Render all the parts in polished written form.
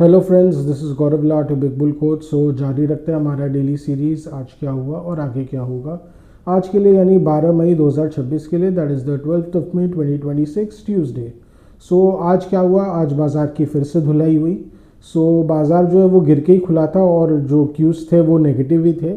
Hello friends, this is Gaurav Lat big bull coach. So जारी रखते हैं हमारा डेली सीरीज़ आज क्या हुआ और आगे क्या होगा। आज के लिए यानी 12 मई 2026 के लिए, that is the 12th May 2026 Tuesday. So आज क्या हुआ, आज बाज़ार की फिर से धुलाई हुई। सो बाज़ार जो है वो गिर के ही खुला था और जो क्यूज़ थे वो नेगेटिव ही थे।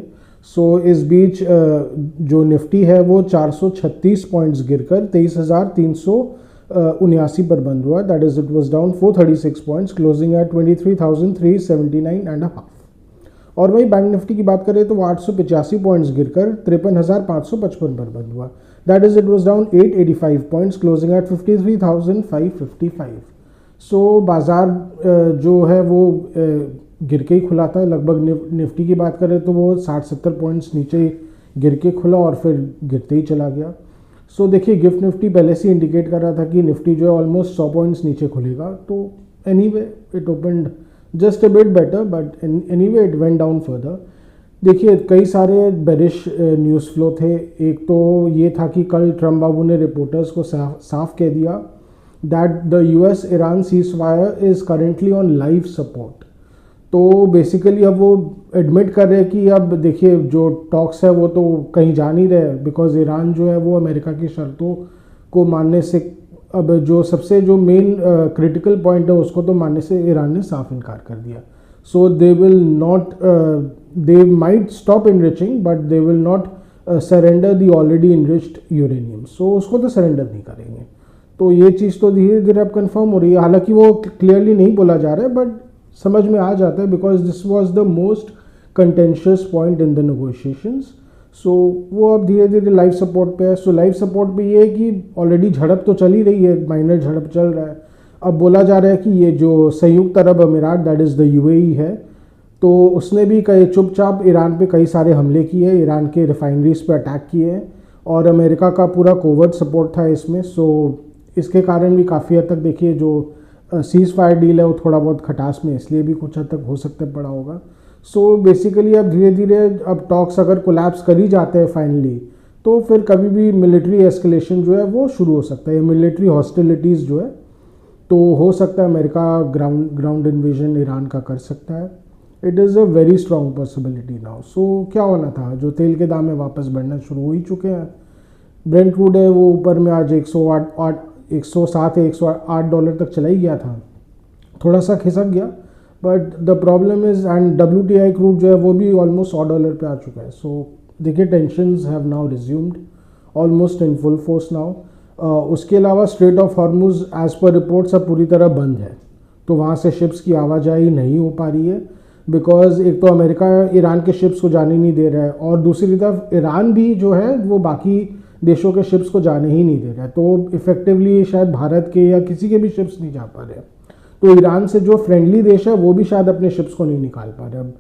सो इस बीच जो निफ्टी है वो 436 पॉइंट्स गिरकर 23,379 पर बंद हुआ। That is it was down 436 points, closing at 23,379.5। और वही बैंक निफ्टी की बात करें तो वो 885 पॉइंट्स गिरकर 53,555 पर बंद हुआ। That is it was down 885 points, closing at 53,555। So बाज़ार जो है वो गिर के ही खुला था। लगभग निफ्टी की बात करें तो वो 60-70 पॉइंट्स नीचे गिर के खुला और फिर गिरते ही चला गया। सो देखिए, गिफ्ट निफ्टी पहले से इंडिकेट कर रहा था कि निफ्टी जो है ऑलमोस्ट 100 पॉइंट्स नीचे खुलेगा। तो anyway it opened just a bit better, but anyway it went down further. देखिए, कई सारे बेरिश न्यूज़ फ्लो थे। एक तो ये था कि कल ट्रम्प बाबू ने रिपोर्टर्स को साफ कह दिया that the US Iran cease fire is currently on life support. तो बेसिकली अब वो एडमिट कर रहे हैं कि अब देखिए जो टॉक्स है वो तो कहीं जा नहीं रहे, बिकॉज ईरान जो है वो अमेरिका की शर्तों को मानने से, अब जो सबसे जो मेन क्रिटिकल पॉइंट है उसको तो मानने से ईरान ने साफ इनकार कर दिया। So they will not, they might stop enriching but they will not surrender the already enriched uranium. So उसको तो सरेंडर नहीं करेंगे। तो ये चीज़ तो धीरे धीरे अब कंफर्म हो रही है। हालांकि वो क्लियरली नहीं बोला जा रहा है, बट समझ में आ जाता है because this was the most contentious point in the negotiations. So वो अब धीरे धीरे लाइफ सपोर्ट पे है। सो लाइफ सपोर्ट पे ये है कि ऑलरेडी झड़प तो चल ही रही है, माइनर झड़प चल रहा है। अब बोला जा रहा है कि ये जो संयुक्त अरब अमीरात दैट इज़ द यूएई है, तो उसने भी कई चुपचाप ईरान पे कई सारे हमले किए, ईरान के रिफाइनरीज पे अटैक किए हैं और अमेरिका का पूरा कोवर्ट सपोर्ट था इसमें। सो इसके कारण भी काफ़ी हद तक देखिए जो सीज़ फायर डील है वो थोड़ा बहुत खटास में इसलिए भी कुछ हद तक हो सकता पड़ा होगा। सो बेसिकली अब धीरे धीरे अब टॉक्स अगर कोलैप्स कर ही जाते हैं फाइनली, तो फिर कभी भी मिलिट्री एस्केलेशन जो है वो शुरू हो सकता है, मिलिट्री हॉस्टिलिटीज़ जो है तो हो सकता है। अमेरिका ग्राउंड इन्वेजन ईरान का कर सकता है। It is a very strong possibility now. So क्या होना था, जो तेल के दाम में वापस बढ़ना शुरू हो ही चुके हैं। ब्रेंट क्रूड है वो ऊपर में आज 107 या 108 डॉलर तक चला ही गया था, थोड़ा सा खिसक गया। But the problem is, and WTI crude जो है वो भी ऑलमोस्ट $100 पे आ चुका है। सो देखिए, tensions have now resumed almost in full force now. उसके अलावा strait of Hormuz as per reports अब पूरी तरह बंद है, तो वहाँ से शिप्स की आवाजाही नहीं हो पा रही है बिकॉज एक तो अमेरिका ईरान के शिप्स को जाने नहीं दे रहा है और दूसरी तरफ ईरान भी जो है वो बाकी देशों के शिप्स को जाने ही नहीं दे रहा है। तो इफेक्टिवली शायद भारत के या किसी के भी शिप्स नहीं जा पा रहे। तो ईरान से जो फ्रेंडली देश है वो भी शायद अपने शिप्स को नहीं निकाल पा रहे अब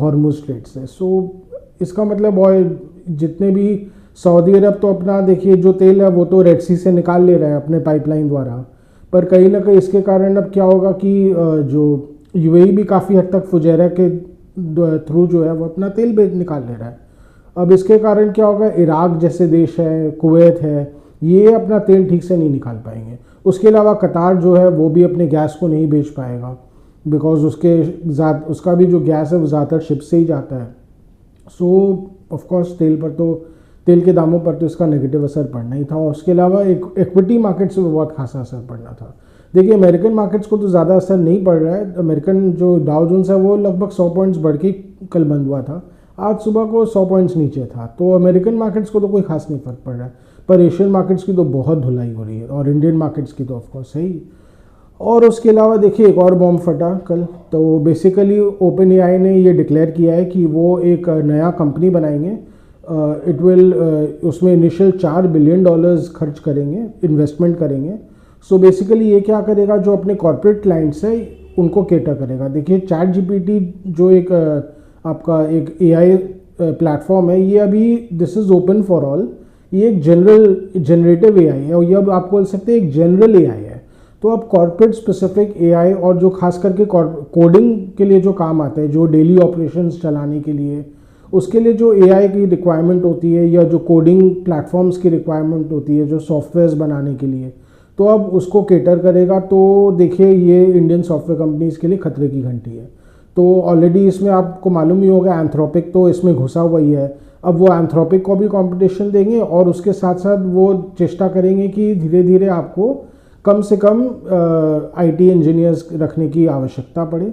हॉर्मुज स्ट्रेट से। सो इसका मतलब ऑयल जितने भी, सऊदी अरब तो अपना देखिए जो तेल है वो तो रेड सी से निकाल ले रहा है अपने पाइपलाइन द्वारा, पर कहीं ना कहीं इसके कारण अब क्या होगा कि जो यूएई भी काफ़ी हद तक फुजैरा के थ्रू जो है वो अपना तेल बेच निकाल ले रहा है। अब इसके कारण क्या होगा, इराक जैसे देश है, कुवैत है, ये अपना तेल ठीक से नहीं निकाल पाएंगे। उसके अलावा कतार जो है वो भी अपने गैस को नहीं बेच पाएगा बिकॉज उसका भी जो गैस है वो ज़्यादातर शिप से ही जाता है। सो ऑफकोर्स तेल के दामों पर तो इसका नेगेटिव असर पड़ना ही था। और उसके अलावा एक इक्विटी मार्केट से भी बहुत खासा असर पड़ना था। देखिए, अमेरिकन मार्केट्स को तो ज़्यादा असर नहीं पड़ रहा है। अमेरिकन जो डाउ जोन्स है वो लगभग 100 पॉइंट्स बढ़ के कल बंद हुआ था, आज सुबह को 100 पॉइंट्स नीचे था। तो अमेरिकन मार्केट्स को तो कोई खास नहीं फर्क पड़ रहा है, पर एशियन मार्केट्स की तो बहुत धुलाई हो रही है और इंडियन मार्केट्स की तो ऑफकोर्स है ही। और उसके अलावा देखिए एक और बॉम्ब फटा कल। तो बेसिकली ओपन एआई ने ये डिक्लेयर किया है कि वो एक नया कंपनी बनाएंगे। उसमें इनिशियल $4 बिलियन खर्च करेंगे, इन्वेस्टमेंट करेंगे। सो बेसिकली ये क्या करेगा, जो अपने कॉर्पोरेट क्लाइंट्स है उनको केटर करेगा। देखिए, चैट जीपीटी जो एक आपका एक एआई प्लेटफॉर्म है, ये अभी this is open for all. ये एक जनरेटिव एआई है और ये अब आपको बोल सकते हैं एक जनरल एआई है। तो अब कॉर्पोरेट स्पेसिफिक एआई और जो खास करके कोडिंग के लिए जो काम आता है, जो डेली ऑपरेशंस चलाने के लिए, उसके लिए जो एआई की रिक्वायरमेंट होती है या जो कोडिंग प्लेटफॉर्म्स की रिक्वायरमेंट होती है, जो सॉफ्टवेयर्स बनाने के लिए, तो अब उसको केटर करेगा। तो देखिए ये इंडियन सॉफ्टवेयर कंपनीज़ के लिए खतरे की घंटी है। तो ऑलरेडी इसमें आपको मालूम ही होगा एंथ्रोपिक तो इसमें घुसा हुआ ही है। अब वो एंथ्रोपिक को भी कंपटीशन देंगे और उसके साथ साथ वो चेष्टा करेंगे कि धीरे धीरे आपको कम से कम आईटी इंजीनियर्स रखने की आवश्यकता पड़े।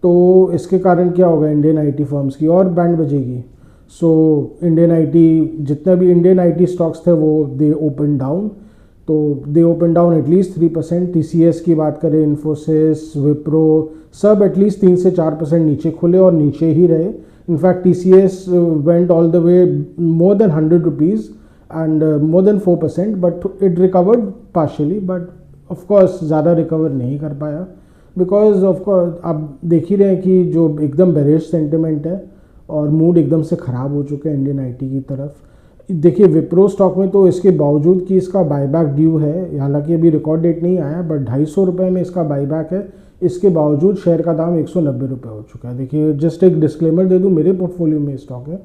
तो इसके कारण क्या होगा, इंडियन आईटी फर्म्स की और बैंड बजेगी। सो इंडियन आईटी जितना भी इंडियन आईटी स्टॉक्स थे वो दे ओपन डाउन। तो they open down at least 3%। TCS की बात करें, इन्फोसिस, विप्रो, सब एटलीस्ट 3 से 4% नीचे खुले और नीचे ही रहे। In fact TCS went all the way more than 100 rupees and more than 4%, but it recovered partially, but of course ज़्यादा रिकवर नहीं कर पाया बिकॉज ऑफकोर्स आप देख ही रहे हैं कि जो एकदम बेरिश सेंटिमेंट है और मूड एकदम से ख़राब हो चुका है इंडियन आईटी की तरफ। देखिए विप्रो स्टॉक में तो इसके बावजूद कि इसका बाईबैक ड्यू है, हालांकि अभी रिकॉर्ड डेट नहीं आया, बट 250 रुपये में इसका बाईबैक है। इसके बावजूद शेयर का दाम 190 रुपये हो चुका है। देखिए जस्ट एक डिस्क्लेमर दे दूं, मेरे पोर्टफोलियो में स्टॉक है,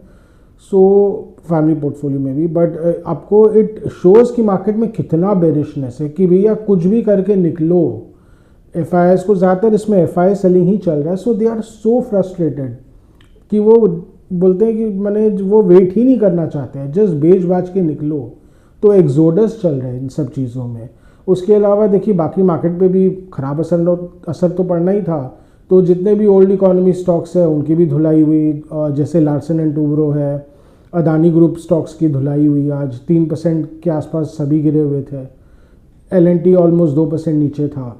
सो फैमिली पोर्टफोलियो में भी, बट आपको इट शोज़ कि मार्केट में कितना बेरिशनेस है कि भैया कुछ भी करके निकलो। एफआईएस को ज़्यादातर इसमें एफआई सेलिंग ही चल रहा है। सो दे आर सो फ्रस्ट्रेटेड कि वो बोलते हैं कि मैंने वो वेट ही नहीं करना चाहते हैं, जस्ट बेच बाज के निकलो। तो एक्सोडस चल रहा है इन सब चीज़ों में। उसके अलावा देखिए बाकी मार्केट पे भी ख़राब असर तो पड़ना ही था। तो जितने भी ओल्ड इकोनॉमी स्टॉक्स हैं उनकी भी धुलाई हुई, जैसे लार्सन एंड टूब्रो है, अदानी ग्रुप स्टॉक्स की धुलाई हुई। आज 3% के आसपास सभी गिरे हुए थे। एल&टी ऑलमोस्ट 2% नीचे था।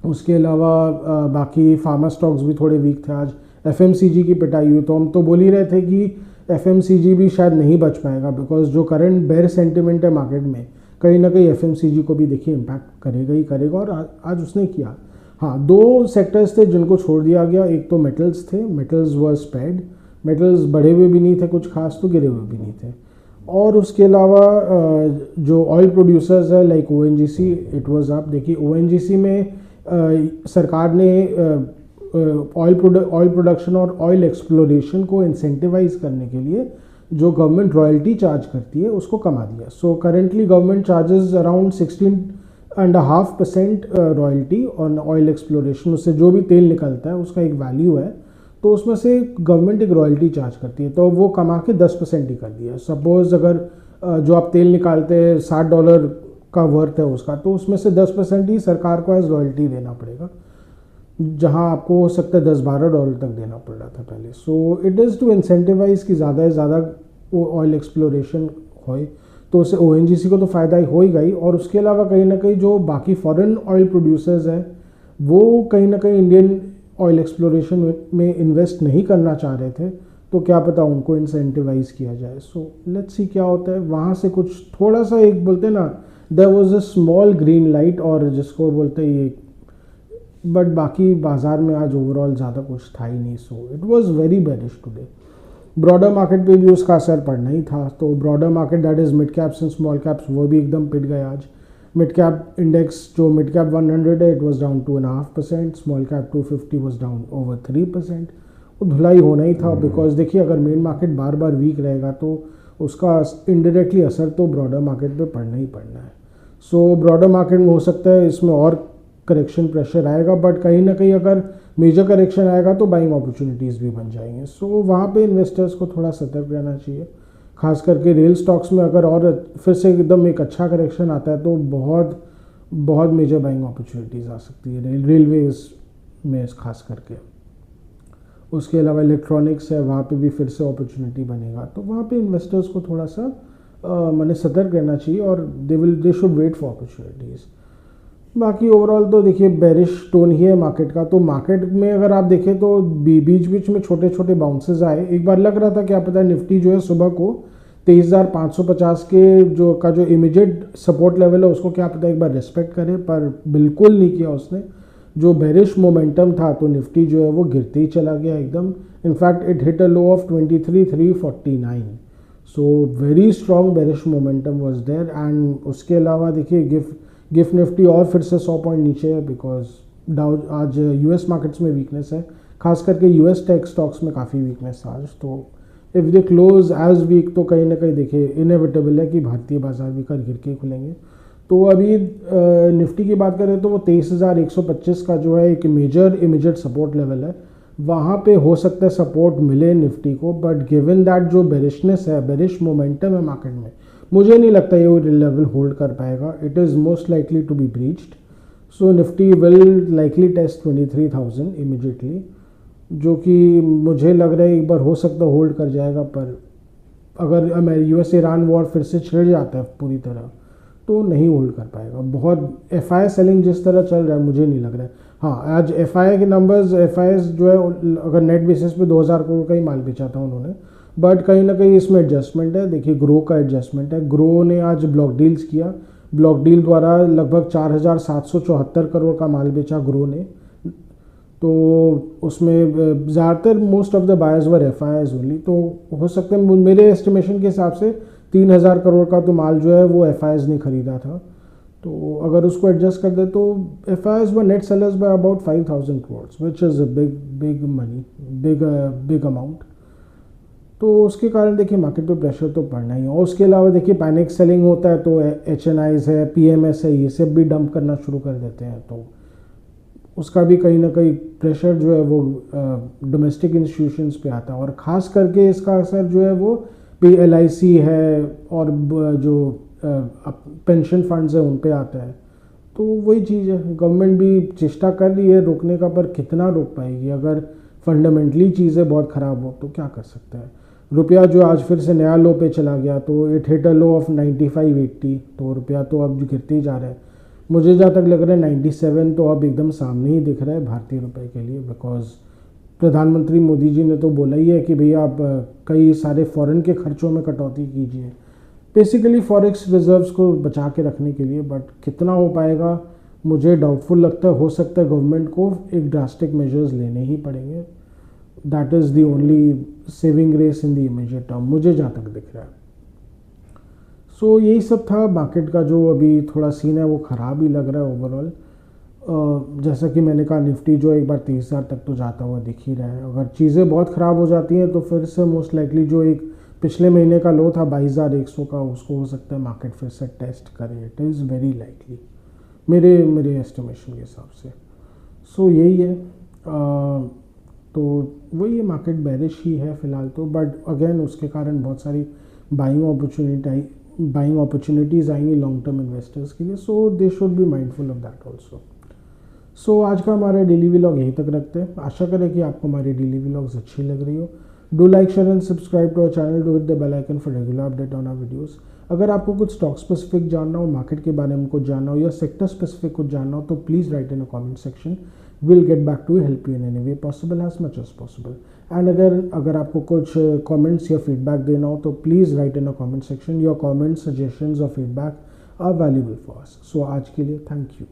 उसके अलावा बाकी फार्मा स्टॉक्स भी थोड़े वीक थे। आज एफएमसीजी की पिटाई हुई। तो हम तो बोल ही रहे थे कि एफएमसीजी भी शायद नहीं बच पाएगा बिकॉज जो करंट बेयर सेंटिमेंट है मार्केट में, कहीं ना कहीं एफएमसीजी को भी देखिए इम्पैक्ट करेगा ही करेगा, और आज उसने किया। हाँ, 2 सेक्टर्स थे जिनको छोड़ दिया गया। एक तो मेटल्स थे, मेटल्स वर स्पेड, मेटल्स बढ़े हुए भी नहीं थे कुछ खास, तो गिरे हुए भी नहीं थे। और उसके अलावा जो ऑयल प्रोड्यूसर्स है like ONGC, it was up. देखिए ओएनजीसी में सरकार ने ऑयल प्रोडक्शन और ऑयल एक्सप्लोरेशन को इंसेंटिवाइज करने के लिए जो गवर्नमेंट रॉयल्टी चार्ज करती है उसको कमा दिया। So currently government charges around 16.5% royalty on oil exploration. उससे जो भी तेल निकलता है उसका एक वैल्यू है, तो उसमें से गवर्नमेंट एक रॉयल्टी चार्ज करती है, तो वो कमा के 10% ही कर दिया। सपोज अगर जो आप तेल निकालते हैं $60 का वर्थ है उसका, तो उसमें से 10% ही सरकार को एज रॉयल्टी देना पड़ेगा, जहां आपको हो सकता है $10-12 तक देना पड़ रहा था पहले। So it is to incentivise कि ज़्यादा से ज़्यादा वो ऑयल एक्सप्लोरेशन होए, तो उससे ओएनजीसी को तो फ़ायदा ही हो ही गई। और उसके अलावा कहीं ना कहीं जो बाकी फॉरेन ऑयल प्रोड्यूसर्स हैं वो कहीं ना कहीं इंडियन ऑयल एक्सप्लोरेशन में इन्वेस्ट नहीं करना चाह रहे थे, तो क्या पता उनको इंसेंटिवाइज किया जाए। सो लेट्स सी क्या होता है। वहाँ से कुछ थोड़ा सा एक बोलते हैं ना, there was a small green light, और जिसको बोलते हैं ये, बट बाकी बाजार में आज ओवरऑल ज़्यादा कुछ था ही नहीं। So it was very bearish today. Broader market पे भी उसका असर पड़ना ही था। तो broader market that is mid caps and small caps, वो भी एकदम पिट गए आज। मिड कैप इंडेक्स जो मिड कैप 100 है, it was down 2.5%, small cap 250 was down over 3%। वो धुलाई होना ही था बिकॉज देखिए अगर मेन मार्केट बार बार वीक रहेगा तो उसका इनडायरेक्टली असर तो ब्रॉडर मार्केट पे पड़ना ही पड़ना है। सो ब्रॉडर मार्केट में हो सकता है इसमें और करेक्शन प्रेशर आएगा, बट कहीं ना कहीं अगर मेजर करेक्शन आएगा तो बाइंग अपॉर्चुनिटीज़ भी बन जाएंगे। सो वहाँ पे इन्वेस्टर्स को थोड़ा सतर्क रहना चाहिए, खास करके रेल स्टॉक्स में। अगर और फिर से एकदम एक अच्छा करेक्शन आता है तो बहुत बहुत मेजर बाइंग अपॉर्चुनिटीज़ आ सकती है रेलवेज में खास करके। उसके अलावा इलेक्ट्रॉनिक्स है, वहाँ पे भी फिर से अपॉर्चुनिटी बनेगा, तो वहाँ पे इन्वेस्टर्स को थोड़ा सा मैंने सतर्क रहना चाहिए और they should wait for opportunities. बाकी ओवरऑल तो देखिए बेरिश टोन ही है मार्केट का। तो मार्केट में अगर आप देखें तो बीच बीच में छोटे छोटे बाउंसेस आए। एक बार लग रहा था क्या पता निफ्टी जो है सुबह को 23,550 के जो इमीडिएट सपोर्ट लेवल है उसको क्या पता एक बार रिस्पेक्ट करे, पर बिल्कुल नहीं किया उसने। जो बेरिश मोमेंटम था तो निफ्टी जो है वो गिरते ही चला गया एकदम। In fact it hit a low of 23,349। So very strong bearish momentum was there. And उसके अलावा देखिए गिफ्ट निफ्टी और फिर से 100 पॉइंट नीचे है बिकॉज आज यूएस मार्केट्स में वीकनेस है, खास करके यूएस टेक स्टॉक्स में काफ़ी वीकनेस है आज। तो if they close as weak तो कहीं ना कहीं देखिए इनएविटेबल है कि भारतीय बाजार भी कल गिर के खुलेंगे। तो अभी निफ्टी की बात करें तो वो 23,125 का जो है एक मेजर इमीडिएट सपोर्ट लेवल है, वहाँ पे हो सकता है सपोर्ट मिले निफ्टी को, बट गिवन दैट जो बेरिशनेस है, बेरिश मोमेंटम है मार्केट में, मुझे नहीं लगता ये लेवल होल्ड कर पाएगा. It is most likely to be breached. So Nifty will likely test 23,000 immediately, जो कि मुझे लग रहा है एक बार हो सकता है होल्ड कर जाएगा. पर अगर यूएस ईरान वॉर फिर से छिड़ जाता है पूरी तरह तो नहीं होल्ड कर पाएगा. बहुत एफआई सेलिंग जिस तरह चल रहा है मुझे नहीं लग रहा है. हाँ, आज एफआई के नंबर्स, एफआई जो है अगर नेट बेसिस पे 2,000 करोड़ का ही माल बेचा था उन्होंने, बट कहीं ना कहीं इसमें एडजस्टमेंट है. देखिए ग्रो का एडजस्टमेंट है. ग्रो ने आज ब्लॉक डील्स किया, ब्लॉक डील द्वारा लगभग 4,774 करोड़ का माल बेचा ग्रो ने. तो उसमें ज़्यादातर most of the buyers were FIIs only. तो हो सकता है मेरे एस्टिमेशन के हिसाब से 3,000 करोड़ का तो माल जो है वो एफआईआईज ने खरीदा था. तो अगर उसको एडजस्ट कर दे तो FIIs were net sellers by about 5,000 crore, which is a big money, big amount. तो उसके कारण देखिए मार्केट पे प्रेशर तो पड़ना ही है. और उसके अलावा देखिए पैनिक सेलिंग होता है तो एचएनआईज है, पीएमएस है, ये सब भी डंप करना शुरू कर देते हैं. तो उसका भी कहीं ना कहीं प्रेशर जो है वो डोमेस्टिक इंस्टीट्यूशंस पे आता है. और ख़ास करके इसका असर जो है वो एलआईसी है और जो पेंशन फंड्स है उन पे आता है. तो वही चीज़ है, गवर्नमेंट भी चेष्टा कर रही है रोकने का, पर कितना रोक पाएगी. अगर फंडामेंटली चीज़ें बहुत ख़राब हो तो क्या कर सकते हैं. रुपया जो आज फिर से नया लो पे चला गया, तो it hit a low of 95.80. तो रुपया तो अब गिरते ही जा रहा है. मुझे जहाँ तक लग रहा है 97 तो अब एकदम सामने ही दिख रहा है भारतीय रुपए के लिए. बिकॉज प्रधानमंत्री मोदी जी ने तो बोला ही है कि भैया आप कई सारे फॉरेन के खर्चों में कटौती कीजिए, बेसिकली फॉरेक्स रिजर्व्स को बचा के रखने के लिए. बट कितना हो पाएगा मुझे डाउटफुल लगता है. हो सकता है गवर्नमेंट को एक ड्रास्टिक मेजर्स लेने ही पड़ेंगे. That is the only saving grace in the immediate term, मुझे जहाँ तक दिख रहा है. सो यही सब था. मार्केट का जो अभी थोड़ा सीन है वो ख़राब ही लग रहा है ओवरऑल. जैसा कि मैंने कहा निफ्टी जो एक बार 30,000 तक तो जाता हुआ दिख ही रहा है. अगर चीज़ें बहुत ख़राब हो जाती हैं तो फिर से मोस्ट लाइकली जो एक पिछले महीने का लो था 22,100 का, उसको हो सकता है मार्केट फिर से टेस्ट करे. इट इज़ वेरी लाइकली मेरे एस्टिमेशन के हिसाब से. सो यही है. तो वही है, मार्केट बेरिश ही है फ़िलहाल तो. बट अगेन उसके कारण बहुत सारी बाइंग अपॉर्चुनिटीज़ आएंगी लॉन्ग टर्म इन्वेस्टर्स के लिए. So they should be mindful of that also. So आज का हमारा डेली व्लॉग यहीं तक रखते हैं. आशा करें कि आपको हमारी डेली व्लॉग्स अच्छी लग रही हो. Do like, share and subscribe to our channel. Do hit the bell icon for regular update on our videos. अगर आपको कुछ स्टॉक स्पेसिफिक जानना हो, मार्केट के बारे में कुछ जानना हो या सेक्टर स्पेसिफिक कुछ जानना हो तो please write in a comment section. Will get back to help you in any way possible, as much as possible. And अगर आपको कुछ कमेंट्स या फीडबैक देना हो तो please write in a comment section. Your comments, suggestions और feedback are valuable for us. So आज के लिए थैंक यू.